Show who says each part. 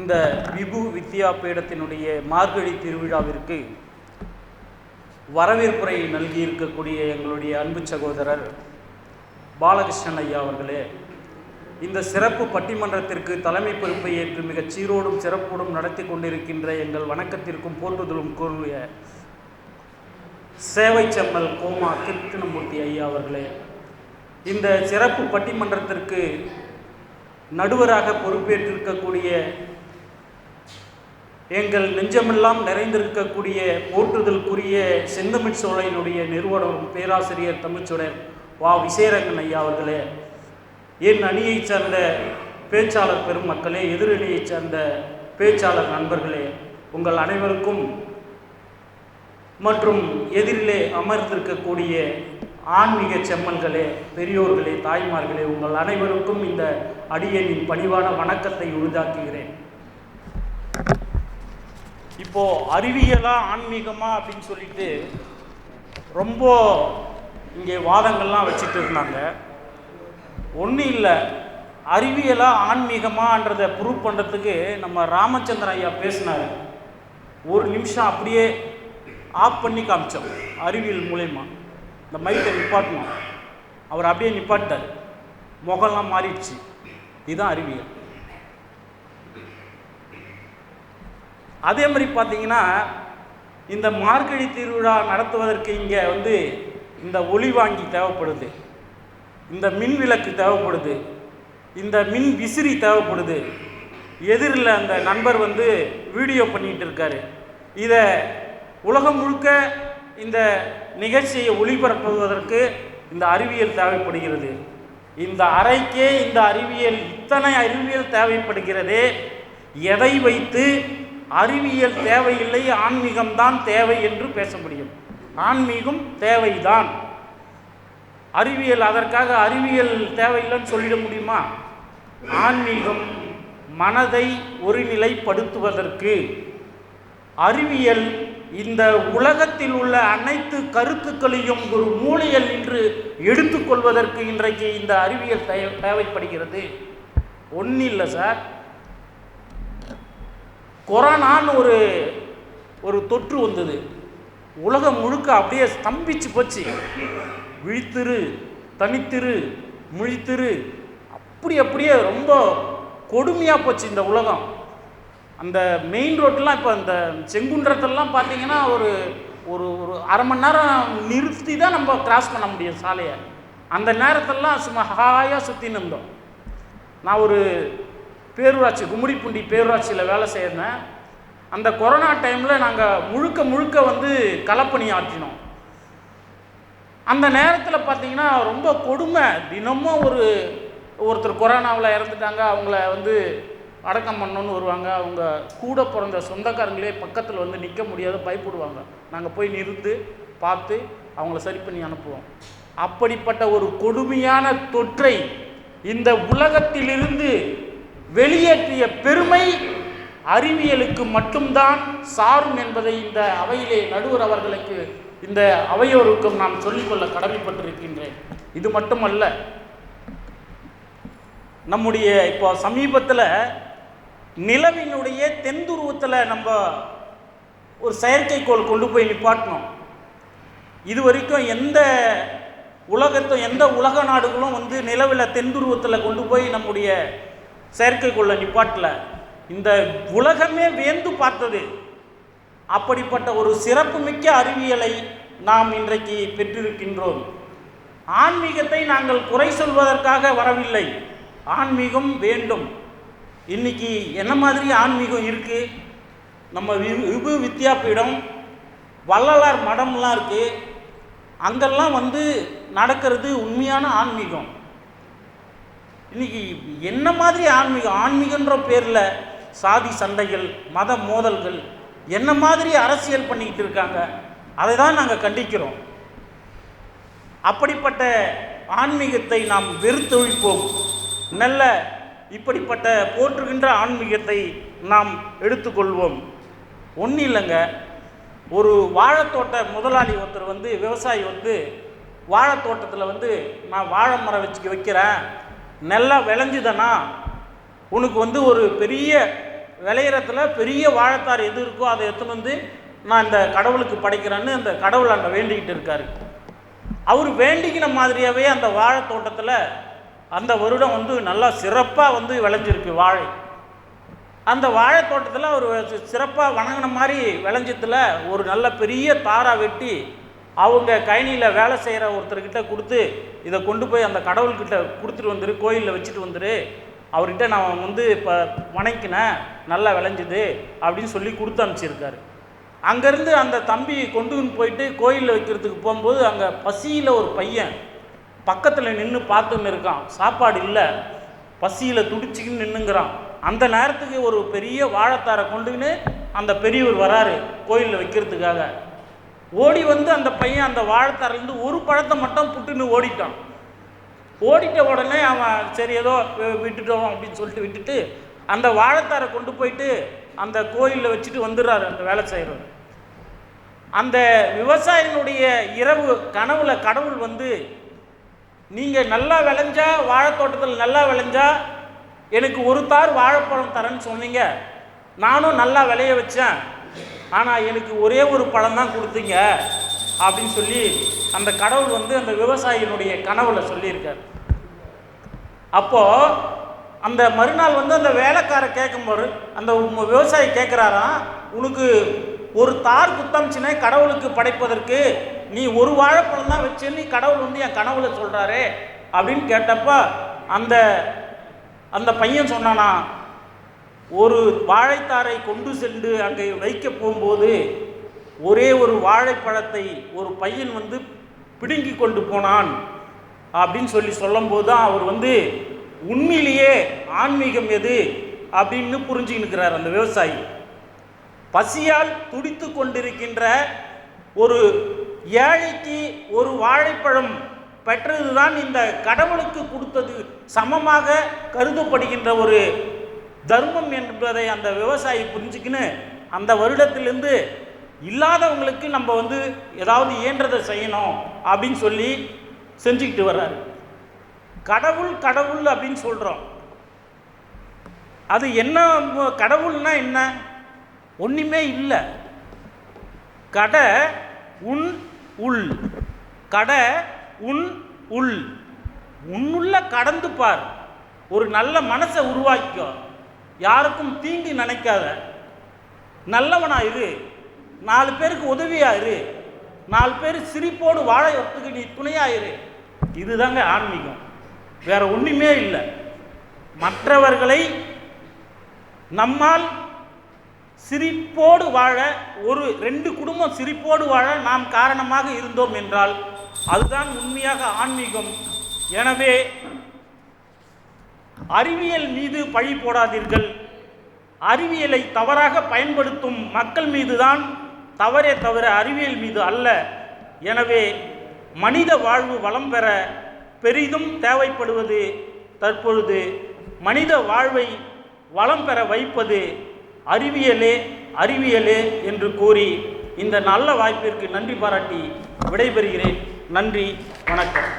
Speaker 1: இந்த விபு வித்யாபீடத்தினுடைய மார்கழி திருவிழாவிற்கு வரவேற்புரை நல்கியிருக்கக்கூடிய எங்களுடைய அன்பு சகோதரர் பாலகிருஷ்ணன் ஐயா அவர்களே, இந்த சிறப்பு பட்டிமன்றத்திற்கு தலைமை பொறுப்பை ஏற்று மிகச் சீரோடும் சிறப்போடும் நடத்தி கொண்டிருக்கின்ற எங்கள் வணக்கத்திற்கும் போற்றுதலும் கூறிய சேவை செம்மல் கோமா கிருஷ்ணமூர்த்தி ஐயா அவர்களே, இந்த சிறப்பு பட்டிமன்றத்திற்கு நடுவராக பொறுப்பேற்றிருக்கக்கூடிய எங்கள் நெஞ்சமெல்லாம் நிறைந்திருக்கக்கூடிய போற்றுதலுக்குரிய செந்தமிழ் சோலையினுடைய நிறுவனரும் பேராசிரியர் தமிழ்ச்சுடர் வா விசேரங்கன் ஐயா அவர்களே, என் அணியைச் சார்ந்த பேச்சாளர் பெருமக்களே, எதிரணியைச் சார்ந்த பேச்சாளர் நண்பர்களே, உங்கள் அனைவருக்கும் மற்றும் எதிரிலே அமர்ந்திருக்கக்கூடிய ஆன்மீக செம்மல்களே, பெரியோர்களே, தாய்மார்களே, உங்கள் அனைவருக்கும் இந்த அடியனின் பணிவான வணக்கத்தை உரிதாக்குகிறேன். இப்போது அறிவியலா ஆன்மீகமா அப்படின்னு சொல்லிட்டு ரொம்ப இங்கே வாதங்கள்லாம் வச்சுட்டு இருந்தாங்க. ஒன்றும் இல்லை, அறிவியலா ஆன்மீகமான்றதை ப்ரூவ் பண்ணுறதுக்கு நம்ம ராமச்சந்திரன் ஐயா பேசினார். ஒரு நிமிஷம் அப்படியே ஆஃப் பண்ணி காமிச்சோம் அறிவியல் மூலயமா. இந்த மைக்கை நிப்பாட்டணும், அவர் அப்படியே நிப்பாட்டார், முகம்லாம் மாறிடுச்சு. இதுதான் அறிவியல். அதே மாதிரி பார்த்தீங்கன்னா, இந்த மார்கழி திருவிழா நடத்துவதற்கு இங்கே இந்த ஒளி வாங்கி தேவைப்படுது, இந்த மின் விளக்கு தேவைப்படுது, இந்த மின் விசிறி தேவைப்படுது. எதிரில் அந்த நண்பர் வீடியோ பண்ணிகிட்டு இருக்காரு. இதை உலகம் முழுக்க இந்த நிகழ்ச்சியை ஒளிபரப்புவதற்கு இந்த அறிவியல் தேவைப்படுகிறது. இந்த அறைக்கே இந்த அறிவியல், இத்தனை அறிவியல் தேவைப்படுகிறதே. எதை வைத்து அறிவியல் தேவையில்லை, ஆன்மீகம்தான் தேவை என்று பேச முடியும்? ஆன்மீகம் தேவைதான், அறிவியல் அதற்காக அறிவியல் தேவையில்லைன்னு சொல்லிட முடியுமா? ஆன்மீகம் மனதை ஒருநிலைப்படுத்துவதற்கு, அறிவியல் இந்த உலகத்தில் உள்ள அனைத்து கருத்துக்களையும் ஒரு மூலையில் நின்று எடுத்துக்கொள்வதற்கு இன்றைக்கு இந்த அறிவியல் தேவைப்படுகிறது. ஒன்றும் இல்லை சார், கொரோனான்னு ஒரு தொற்று வந்தது, உலகம் முழுக்க அப்படியே ஸ்தம்பிச்சு போச்சு. விழித்திரு, தனித்திரு, முழித்திரு, அப்படியே ரொம்ப கொடுமையாக போச்சு இந்த உலகம். அந்த மெயின் ரோட்டெலாம் இப்போ அந்த செங்குன்றத்தெல்லாம் பார்த்தீங்கன்னா ஒரு ஒரு ஒரு அரை மணி நேரம் நிறுத்தி தான் நம்ம கிராஸ் பண்ண முடியும் சாலையை. அந்த நேரத்தெல்லாம் சும்மா ஹாயாக சுற்றின்னு இருந்தோம். நான் ஒரு பேரூராட்சி, கும்மிடிப்பூண்டி பேரூராட்சியில் வேலை செய்கிறேன். அந்த கொரோனா டைமில் நாங்கள் முழுக்க களப்பணி ஆற்றினோம். அந்த நேரத்தில் பார்த்திங்கன்னா ரொம்ப கொடுமை. தினமும் ஒருத்தர் கொரோனாவில் இறந்துட்டாங்க, அவங்கள அடக்கம் பண்ணணுன்னு வருவாங்க. அவங்க கூட பிறந்த சொந்தக்காரங்களே பக்கத்தில் நிற்க முடியாத பயப்படுவாங்க. நாங்கள் போய் நிறுத்து பார்த்து அவங்கள சரி பண்ணி அனுப்புவோம். அப்படிப்பட்ட ஒரு கொடுமையான தொற்றை இந்த உலகத்திலிருந்து வெளியேற்றிய பெருமை அறிவியலுக்கு மட்டும்தான் சாரும் என்பதை இந்த அவையிலே நடுவர் அவர்களுக்கு, இந்த அவையோருக்கும் நான் சொல்லிக்கொள்ள கடமைப்பட்டிருக்கின்றேன். இது மட்டுமல்ல, நம்முடைய இப்போ சமீபத்தில் நிலவினுடைய தென்துருவத்தில் நம்ம ஒரு செயற்கைக்கோள் கொண்டு போய் நிப்பாட்டினோம். இது வரைக்கும் எந்த உலக நாடுகளும் நிலவில் தென்துருவத்தில் கொண்டு போய் நம்முடைய செயற்கைக்கோளை நிப்பாட்டல. இந்த உலகமே வியந்து பார்த்தது. அப்படிப்பட்ட ஒரு சிறப்புமிக்க அறிவியலை நாம் இன்றைக்கு பெற்றிருக்கின்றோம். ஆன்மீகத்தை நாங்கள் குறை சொல்வதற்காக வரவில்லை, ஆன்மீகம் வேண்டும். இன்னைக்கு என்ன மாதிரி ஆன்மீகம் இருக்குது? நம்ம விபு வித்யாபீடம், வள்ளலார் மடம்லாம் இருக்குது. அங்கெல்லாம் நடக்கிறது உண்மையான ஆன்மீகம். இன்றைக்கி என்ன மாதிரி ஆன்மீகம்? ஆன்மீகன்ற பேரில் சாதி சண்டைகள், மத மோதல்கள், என்ன மாதிரி அரசியல் பண்ணிக்கிட்டு இருக்காங்க. அதை தான் நாங்கள் கண்டிக்கிறோம். அப்படிப்பட்ட ஆன்மீகத்தை நாம் வெறுத்தொழிப்போம். நல்ல இப்படிப்பட்ட போற்றுகின்ற ஆன்மீகத்தை நாம் எடுத்துக்கொள்வோம். ஒன்றும் இல்லைங்க, ஒரு வாழைத்தோட்ட முதலாளி ஒருத்தர் விவசாயி வாழைத்தோட்டத்தில் நான் வாழை மரம் வைக்கிறேன், நல்லா விளைஞ்சுதனா உனக்கு ஒரு பெரிய விளையிறத்துல பெரிய வாழைத்தார் எது இருக்கோ அதை எடுத்துன்னு வந்து நான் இந்த கடவுளுக்கு படைக்கிறேன்னு அந்த கடவுள் அங்கே வேண்டிக்கிட்டு இருக்காரு. அவர் வேண்டிக்கின மாதிரியாகவே அந்த வாழை தோட்டத்தில் அந்த வருடம் வந்து நல்லா சிறப்பாக வந்து விளைஞ்சிருக்கு வாழை. அந்த வாழை தோட்டத்தில் அவர் சிறப்பாக வணங்கின மாதிரி விளைஞ்சத்தில் ஒரு நல்ல பெரிய தாரா வெட்டி அவங்க கயனியில் வேலை செய்கிற ஒருத்தர்கிட்ட கொடுத்து, இதை கொண்டு போய் அந்த கடவுள்கிட்ட கொடுத்துட்டு வந்துரு, கோயிலில் வச்சுட்டு வந்துரு, அவர்கிட்ட நான் வந்து இப்போ வணங்கினேன், நல்லா விளைஞ்சுது அப்படின்னு சொல்லி கொடுத்து அனுப்பிச்சிருக்காரு. அங்கேருந்து அந்த தம்பி கொண்டுன்னு போயிட்டு கோயிலில் வைக்கிறதுக்கு போகும்போது அங்கே பசியில் ஒரு பையன் பக்கத்தில் நின்று பார்த்துன்னு இருக்கான். சாப்பாடு இல்லை, பசியில் துடிச்சிக்கின்னு நின்றுங்கிறான். அந்த நேரத்துக்கு ஒரு பெரிய வாழைத்தாரை கொண்டுன்னு அந்த பெரியவர் வராரு கோயிலில் வைக்கிறதுக்காக. ஓடி வந்து அந்த பையன் அந்த வாழைத்தாரிலேருந்து ஒரு பழத்தை மட்டும் புட்டுன்னு ஓடிட்டான். ஓடிட்ட உடனே அவன் சரி ஏதோ விட்டுட்டோம் அப்படின்னு சொல்லிட்டு விட்டுட்டு அந்த வாழைத்தாரை கொண்டு போயிட்டு அந்த கோயிலில் வச்சுட்டு வந்துடுறாரு அந்த வேலை செய்கிறவர். அந்த விவசாயினுடைய இரவு கனவுல கடவுள் வந்து, நீங்கள் நல்லா விளைஞ்சா, வாழைத்தோட்டத்தில் நல்லா விளைஞ்சா எனக்கு ஒரு தார் வாழைப்பழம் தரேன்னு சொன்னீங்க, நானும் நல்லா விளைய வச்சேன், ஆனால் எனக்கு ஒரே ஒரு பழம் தான் கொடுத்தீங்க அப்படின்னு சொல்லி அந்த கடவுள் வந்து அந்த விவசாயினுடைய கனவுல சொல்லியிருக்கார். அப்போது அந்த மறுநாள் வந்து அந்த வேலைக்கார கேட்கும்போது அந்த விவசாயி கேட்குறாராம், உனக்கு ஒரு தார் குத்தமிச்சுனே கடவுளுக்கு படைப்பதற்கு நீ ஒரு வாழைப்பழம் தான் வச்சுன்னு கடவுள் வந்து என் கனவுல சொல்கிறாரே அப்படின்னு கேட்டப்ப அந்த அந்த பையன் சொன்னானா, ஒரு வாழைத்தாரை கொண்டு சென்று அங்கே வைக்க போகும்போது ஒரே ஒரு வாழைப்பழத்தை ஒரு பையன் வந்து பிடுங்கி கொண்டு போனான் அப்படின்னு சொல்லி சொல்லும்போது தான் அவர் வந்து உண்மையிலேயே ஆன்மீகம் எது அப்படின்னு புரிஞ்சுக்கின்னுக்கிறார் அந்த விவசாயி. பசியால் துடித்து கொண்டிருக்கின்ற ஒரு ஏழைக்கு ஒரு வாழைப்பழம் பெற்றதுதான் இந்த கடவுளுக்கு கொடுத்தது சமமாக கருதப்படுகின்ற ஒரு தர்மம் என்பதை அந்த விவசாயி புரிஞ்சுக்கின்னு அந்த வருடத்திலிருந்து இல்லாதவங்களுக்கு நம்ம வந்து ஏதாவது இயன்றதை செய்யணும் அப்படின்னு சொல்லி செஞ்சுக்கிட்டு வர்றாரு. கடவுள் கடவுள் அப்படின்னு சொல்கிறோம். அது என்ன கடவுள்னா என்ன? ஒன்றுமே இல்லை. கடை உன் உள், கடை உன் உள், உன்னுள்ள கடந்து பார், ஒரு நல்ல மனசை உருவாக்கிக்கோ, யாருக்கும் தீங்கு நினைக்காத, நல்லவனா இரு, 4 பேருக்கு உதவியா இரு, 4 பேர் சிரிப்போடு வாழ வைத்துக்கு நீ துணையாயிரு. இதுதாங்க ஆன்மீகம், வேற ஒன்றுமே இல்லை. மற்றவர்களை நம்மால் சிரிப்போடு வாழ, ஒரு 2 குடும்பம் சிரிப்போடு வாழ நாம் காரணமாக இருந்தோம் என்றால் அதுதான் உண்மையாக ஆன்மீகம். எனவே அறிவியல் மீது பழி போடாதீர்கள். அறிவியலை தவறாக பயன்படுத்தும் மக்கள் மீதுதான் தவறே தவிர அறிவியல் மீது அல்ல. எனவே மனித வாழ்வு வளம் பெற பெரிதும் தேவைப்படுவது தற்பொழுது மனித வாழ்வை வளம் பெற வைப்பது அறிவியலே அறிவியலே என்று கூறி இந்த நல்ல வாய்ப்பிற்கு நன்றி பாராட்டி விடைபெறுகிறேன். நன்றி, வணக்கம்.